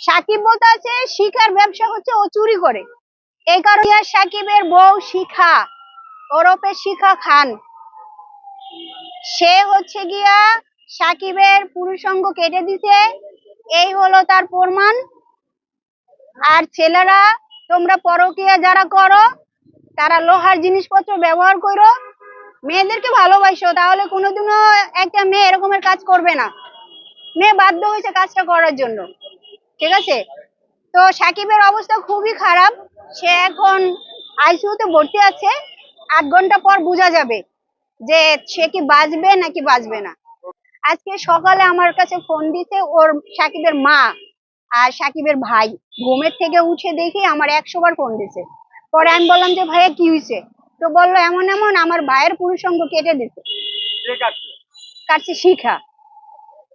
সাকিব বলতে আছে শিখার ব্যবসা হচ্ছে ও চুরি করে, এই কারণে সাকিবের বউ শিখা ওরফে শিখা খান সে হচ্ছে গিয়া সাকিবের পুরুষাঙ্গ কেটে দিছে, এই হলো তার প্রমাণ। আর ছেলেরা তোমরা পরকীয়া যারা করো তারা লোহার জিনিসপত্র ব্যবহার করো, মেয়েদেরকে ভালোবাসো, তাহলে কোনোদিনও একটা মেয়ে এরকমের কাজ করবে না। মেয়ে বাধ্য হয়েছে কাজটা করার জন্য, ঠিক আছে? তো সাকিবের অবস্থা খুবই খারাপ, সে এখন আইসিইউতে ভর্তি আছে। 8 ঘন্টা পর বোঝা যাবে যে সে কি বাঁচবে নাকি বাঁচবে না। আজকে সকালে আমার কাছে ফোন দিছে ওর সাকিবের মা আর সাকিবের ভাই, ঘুমের থেকে উঠে দেখি আমার 100 বার ফোন দিছে। পরে আমি বললাম যে ভাইয়া কি হয়েছে, তো বললো এমন এমন আমার ভাইয়ের পুরুষাঙ্গ কেটে দিছে। কাটছে শিখা,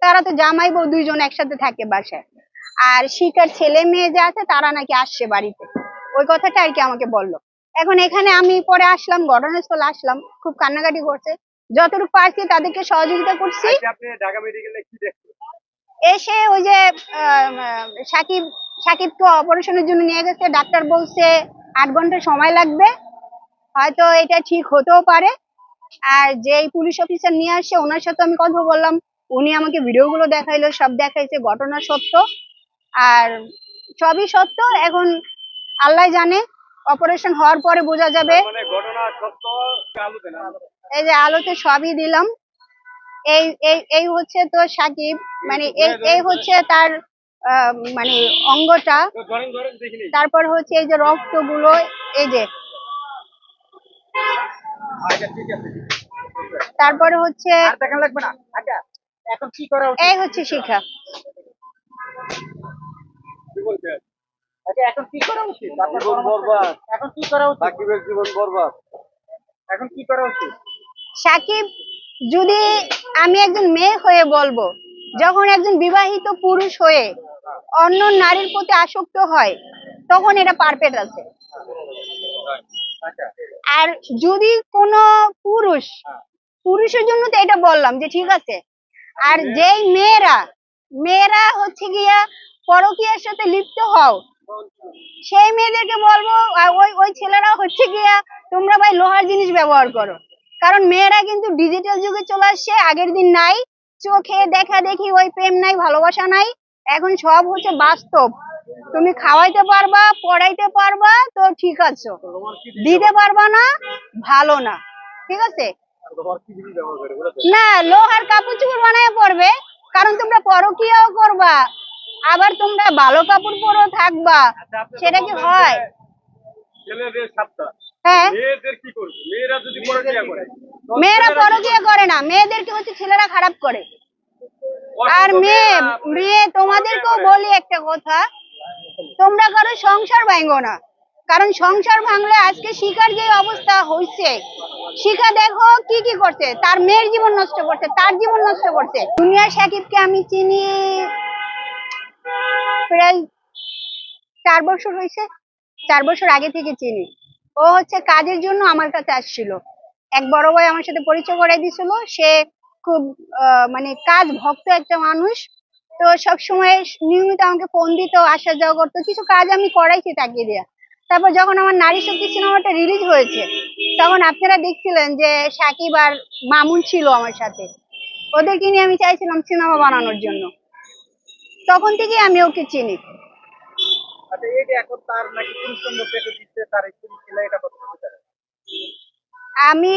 তারা তো জামাই বউ দুইজন একসাথে থাকে বাসায়, আর শিখার ছেলে মেয়ে যে আছে তারা নাকি আসছে বাড়িতে, ওই কথাটা আর কি আমাকে বললো। এখন এখানে আমি পরে আসলাম, ঘটনাস্থলে আসলাম, খুব কান্নাকাটি করছে, যতটুকু পারছি তাদেরকে সহযোগিতা করছি। এসে ওই যে সাকিবকে অপারেশনের জন্য নিয়ে গেছে, ডাক্তার বলছে 8 ঘন্টা সময় লাগবে, হয়তো এটা ঠিক হতেও পারে। আর যেই পুলিশ অফিসার নিয়ে আসছে ওনার সাথে আমি কথা বললাম, উনি আমাকে ভিডিওগুলো দেখাইলো, সব দেখাইছে, ঘটনা সত্য আর সবই সত্য। এখন আল্লাহ জানে, অপারেশন হওয়ার পরে বোঝা যাবে। এই যে আলোতে সবই দিলাম। এই এই এই হচ্ছে তো সাকিব, মানে এই হচ্ছে তার মানে অঙ্গটা, তারপর হচ্ছে এই যে রক্তগুলো, এই যে তারপরে হচ্ছে এই হচ্ছে শিখা। এখন কি করা উচিত? এখন কি করা উচিত? সাকিবের জীবন বরবাদ, এখন কি করা উচিত? সাকিব, যদি আমি একজন মেয়ে হয়ে বলবো, যখন একজন বিবাহিত পুরুষ হয়ে অন্য নারীর প্রতি আসক্ত হয় তখন এটা পারফেক্ট আছে। আর যদি কোনো পুরুষের জন্য তো এটা বললাম যে ঠিক আছে। আর যেই মেয়েরা হচ্ছে গিয়া পরকীয়ার সাথে লিপ্ত হও, সেই মেয়েদেরকে বলবো, ওই ছেলেরা হচ্ছে গিয়া তোমরা ভাই লোহার জিনিস ব্যবহার করো, কারণ মেয়েরা কিন্তু ডিজিটাল যুগে চলে আসছে, আগের দিন নাই, চোখে দেখা দেখি ওই প্রেম নাই, ভালোবাসা নাই, এখন সব হচ্ছে বাস্তব। তুমি খাওয়াইতে পারবা, পড়াইতে পারবা তো ঠিক আছে, দিতে পারবা না ভালো না, ঠিক আছে? না, লোহার কাপড় চোপড় বানায় পরবে, কারণ তোমরা পরকীয়াও করবা, আবার তোমরা ভালো কাপড় পরেও থাকবা, সেটা কি হয়? হ্যাঁ, মেয়েরা পরকীয়া করে না, মেয়েদেরকে হচ্ছে ছেলেরা খারাপ করে। আর মেয়ে তোমাদেরকেও বলি একটা কথা, তোমরা কারো সংসার ভাঙো না, কারণ সংসার ভাঙলে আজকে শিখার যে অবস্থা হয়েছে, শিখা দেখো কি কি করছে, তার মেয়ের জীবন নষ্ট করছে, তার জীবন নষ্ট করছে। দুনিয়া সাকিবকে আমি চিনি প্রায় 4 বছর হয়েছে, 4 বছর আগে থেকে চিনি। ও হচ্ছে কাজের জন্য আমার কাছে আসছিল, এক বড় ভাই আমার সাথে পরিচয় করাই দিছিল। সে খুব মানে কাজ ভক্ত একটা মানুষ, তো সব সময় নিয়মিত আমাকে ফোন দিত, আসা যাওয়া করতো, কিছু কাজ আমি করাইছি তাকে দিয়া। তারপর যখন আমার নারী শক্তি সিনেমাটা রিলিজ হয়েছে, তখন আপনারা দেখছিলেন যে সাকিব আর মামুন ছিল আমার সাথে, ওদেরকে নিয়ে আমি চাইছিলাম সিনেমা বানানোর জন্য, তখন থেকে আমি ওকে চিনি। আমি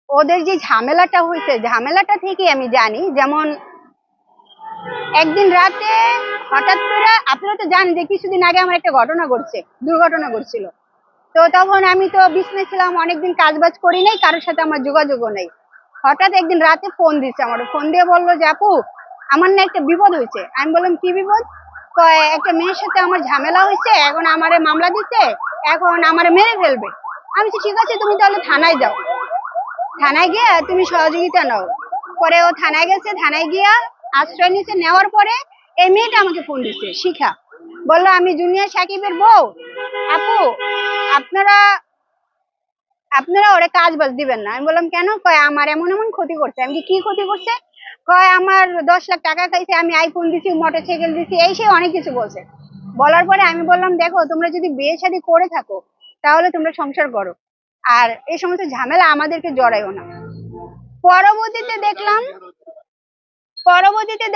ওদের যে ঝামেলাটা হয়েছে, ঝামেলাটা থেকে আমি জানি, যেমন একদিন রাতে হঠাৎ করে, আপনারা তো জানেন যে কিছুদিন আগে আমার একটা দুর্ঘটনা ঘটছিল, তো তখন আমি তো বিছানায় ছিলাম, অনেকদিন কাজ বাজ করি নাই, কারোর সাথে আমার যোগাযোগও নেই। হঠাৎ একদিন রাতে ফোন দিচ্ছে, আমার ফোন দিয়ে বললো যে আপু আমার না একটা বিপদ হয়েছে। আমি বললাম কি বিপদ? কয় একটা মেয়ের সাথে আমার ঝামেলা হয়েছে, এখন আমারে মামলা দিচ্ছে, এখন আমারে মেরে ফেলবে। আমি বলছি ঠিক আছে, তুমি তাহলে থানায় যাও, থানায় গিয়ে তুমি সহযোগিতা নাও। পরে ও থানায় গেছে, থানায় গিয়া আশ্রয় নিচে, নেওয়ার পরে এই মেয়েটা আমাকে ফোন দিচ্ছে, শিখা, বললো আমি জুনিয়র সাকিবের বউ, আপু আপনারা ওরে কাজ বাজ দিবেন না। আমি বললাম কেন? কয় আমার এমন এমন ক্ষতি করছে। আমি কি ক্ষতি করছে? কয় আমার 10 লাখ টাকা খাইছে, আমি আইফোন দিছি, মোটরসাইকেল দিছি, এই সেই অনেক কিছু বলছে। বলার পরে আমি বললাম, দেখো তোমরা যদি বিয়ে শাদী করে থাকো তাহলে তোমরা সংসার করো, আর এই সমস্ত ঝামেলা আমাদেরকে জড়াইও না। পরবর্তীতে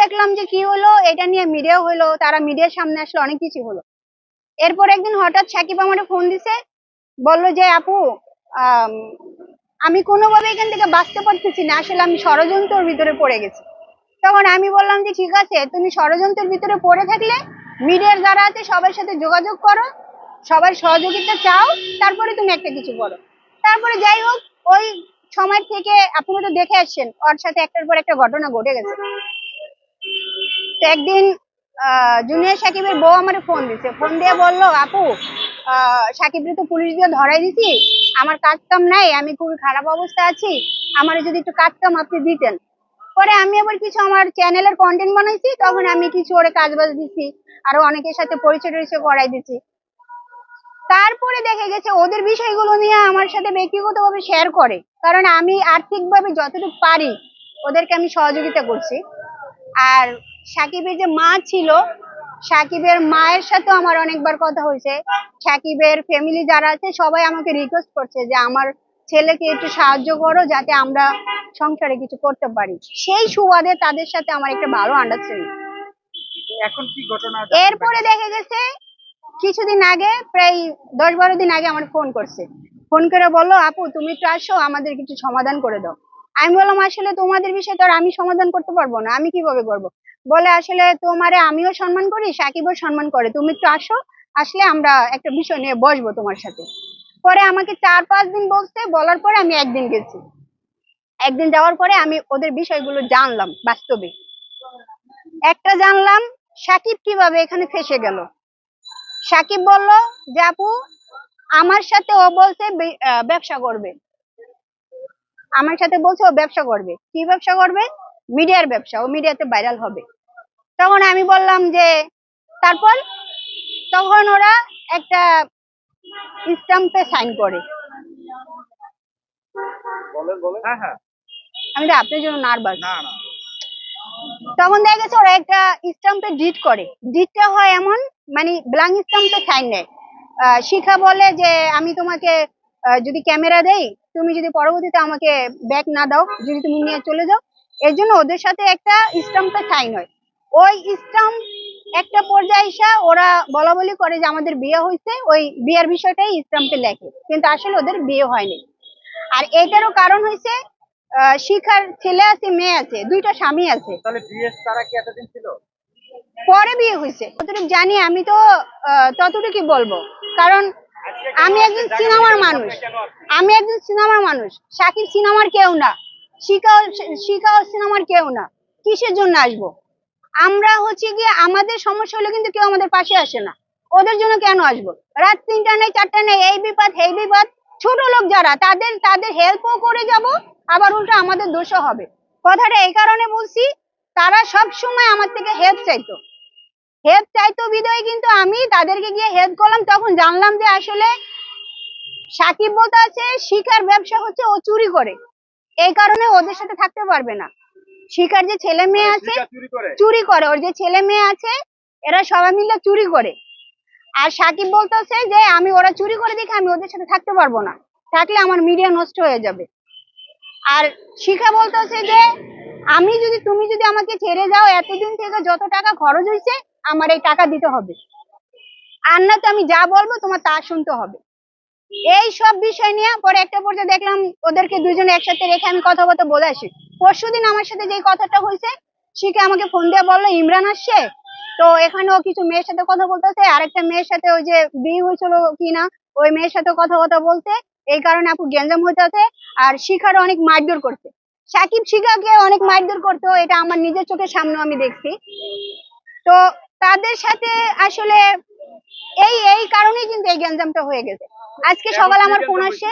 দেখলাম যে কি হলো, এটা নিয়ে মিডিয়া হলো, তারা মিডিয়ার সামনে আসলে অনেক কিছু হলো। এরপর একদিন হঠাৎ সাকিব আমাকে ফোন দিছে, বললো যে আপু আম, আমি কোনোভাবে এখান থেকে বাঁচতে পারতেছি না, আসলে আমি ষড়যন্ত্রের ভিতরে পড়ে গেছি। তখন আমি বললাম যে ঠিক আছে, তুমি ষড়যন্ত্রের ভিতরে পড়ে থাকলে মিডিয়ার যারা আছে সবার সাথে যোগাযোগ করো, সবার সহযোগিতা চাও, তারপরে তুমি একটা কিছু করো। তারপরে যাই হোক, ওই সময় থেকে আপনারা তো দেখে আসছেন ওর সাথে একটার পর একটা ঘটনা ঘটে গেছে। তো একদিন জুনিয়র সাকিবের বউ আমার ফোন দিছে, ফোন দিয়ে বললো আপু সাকিবরে তো পুলিশ দিয়ে ধরাই দিছি, আমার কাজ কাম নাই, আমি খুবই খারাপ অবস্থা আছি, আমার যদি একটু কাজ কাম আপনি দিতেন। পরে আমি আবার কিছু আমার চ্যানেলের কন্টেন্ট বানাইছি, তখন আমি কিছু ওরে কাজ বাজ দিছি, আরো অনেকের সাথে পরিচয় টরিচয় করাই দিছি। তারপরে দেখে গেছে ওদের বিষয়গুলো নিয়ে আমার সাথে ব্যক্তিগতভাবে শেয়ার করে, কারণ আমি আর্থিকভাবে যতটুকু পারি ওদেরকে আমি সহযোগিতা করছি। আর সাকিবের যে মা ছিল, সাকিবের মায়ের সাথেও আমার অনেকবার কথা হয়েছে। সাকিবের ফ্যামিলি যারা আছে সবাই আমাকে রিকোয়েস্ট করছে যে আমার ছেলেকে একটু সাহায্য করো, যাতে আমরা সংসারে কিছু করতে পারি। সেই সুবাদে তাদের সাথে আমার একটা ভালো আন্ডারস্ট্যান্ডিং। এখন কি ঘটনা? এরপরে দেখে গেছে কিছুদিন আগে, প্রায় 10-12 দিন আগে আমার ফোন করছে, ফোন করে বললো আপু তুমি একটু আসো, আমাদের কিছু সমাধান করে দাও। আমি বললাম আসলে তোমাদের বিষয় তো আর আমি সমাধান করতে পারবো না, আমি কিভাবে করবো। বলে আসলে তোমারে আমিও সম্মান করি, সাকিবও সম্মান করে, তুমি একটু আসো, আসলে আমরা একটা বিষয় নিয়ে বসবো তোমার সাথে। পরে আমাকে 4-5 দিন বলছে, বলার পরে আমি একদিন গেছি। একদিন যাওয়ার পরে আমি ওদের বিষয়গুলো জানলাম। বাস্তবে একটা জানলাম, সাকিব কিভাবে এখানে ফেসে গেল। সাকিব বলল যে আপু আমার সাথে ও বলছে ব্যবসা করবে, আমার সাথে বলছে ও ব্যবসা করবে। কি ব্যবসা করবে? মিডিয়ার ব্যবসা, ও মিডিয়াতে ভাইরাল হবে। তখন আমি বললাম যে তারপর, তখন ওরা একটা স্ট্যাম্পে সাইন করে। বলেন বলেন। হ্যাঁ হ্যাঁ। আমি তো আপনার জন্য নার্ভাস। না না। তখন দেখা গেছে ওরা একটা স্ট্যাম্পে ডিট করে, ডিটটা হয় এমন, মানে ব্ল্যাঙ্ক স্ট্যাম্পে সাইন নেয়। শিখা বলে যে আমি তোমাকে যদি ক্যামেরা দেই, তুমি যদি পরবর্তীতে আমাকে ব্যাক না দাও, যদি তুমি নিয়ে চলে যাও, এর জন্য ওদের সাথে একটা স্ট্যাম্পে সাইন হয়। ওই স্ট্যাম্প একটা পর্যায়ে এসে ওরা বলা বলি করে যে আমাদের বিয়ে হয়েছে, ওই বিয়ের বিষয়টাই স্ট্যাম্পে লেখে, কিন্তু আসলে ওদের বিয়ে হয়নি। আর এটারও কারণ হয়েছে শিখার ছেলে আছে, মেয়ে আছে, দুইটা স্বামী আছে। তাহলে বিয়ে তারা কি এতদিন ছিল? পরে বিয়ে হয়েছে যতটুকু জানি আমি, তো ততটুকুই বলবো, কারণ আমি একজন সিনেমার মানুষ, সাকিব সিনেমার কেউ না, শিখাও সিনেমার কেউ না। কিসের জন্য আসবো? আমরা হচ্ছে গিয়ে আমাদের সমস্যা হলে কিন্তু কেউ আমাদের পাশে আসে না, ওদের জন্য কেন আসবো? রাত 3টা নেই 4টা নেই, এই বিপদ এই বিপদ, ছোট লোক যারা তাদের হেল্পও করে যাব, আবার উল্টো আমাদের দোষও হবে। কথাটা এই কারণে বলছি, তারা সব সময় আমার থেকে হেল্প চাইতো বিদায়, কিন্তু আমি তাদেরকে গিয়ে হেল্প করলাম। তখন জানলাম যে আসলে সাকিব বলতে আছে শিখার ব্যবসা হচ্ছে ও চুরি করে, এই কারণে ওদের সাথে থাকতে পারবে না। শিখার যে ছেলে মেয়ে আছে চুরি করে, ওর যে ছেলে মেয়ে আছে এরা সবাই মিলে চুরি করে। আর সাকিব বলতেছে যে আমি ওরা চুরি করে দেখে আমি ওদের সাথে থাকতে পারবো না, থাকলে আমার মিডিয়া নষ্ট হয়ে যাবে। আর শিখা বলতেছে যে তুমি যদি আমাকে ছেড়ে যাও, এতদিন থেকে যত টাকা খরচ হয়েছে আমার এই টাকা দিতে হবে, আর না তো আমি যা বলবো তোমার তা শুনতে হবে। এই সব বিষয় নিয়ে পরে একটা পর্যায়ে দেখলাম ওদেরকে দুজনে একসাথে রেখে আমি কথাবার্তা বলে আসি। পরশুদিন আমার সাথে যে কথাটা হয়েছে, শিখে আমাকে ফোন দিয়ে বললো ইমরান আসছে, তো এখানেও কিছু মেয়ের সাথে কথা বলতেছে, আরেকটা মেয়ের সাথে ওই যে বিয়ে হয়েছিল কিনা ওই মেয়ের সাথে কথা বলতে, এই কারণে আপু গ্যাঞ্জাম হইতেছে। আর শিখার অনেক মারধর করছে, সাকিব শিখাকে অনেক মারধর করতো, এটা আমার নিজের চোখের সামনে আমি দেখছি। তো তাদের সাথে আসলে এই কারণেই কিন্তু এই গ্যাঞ্জামটা হয়ে গেছে। আজকে সকালে আমার ফোন আসছে,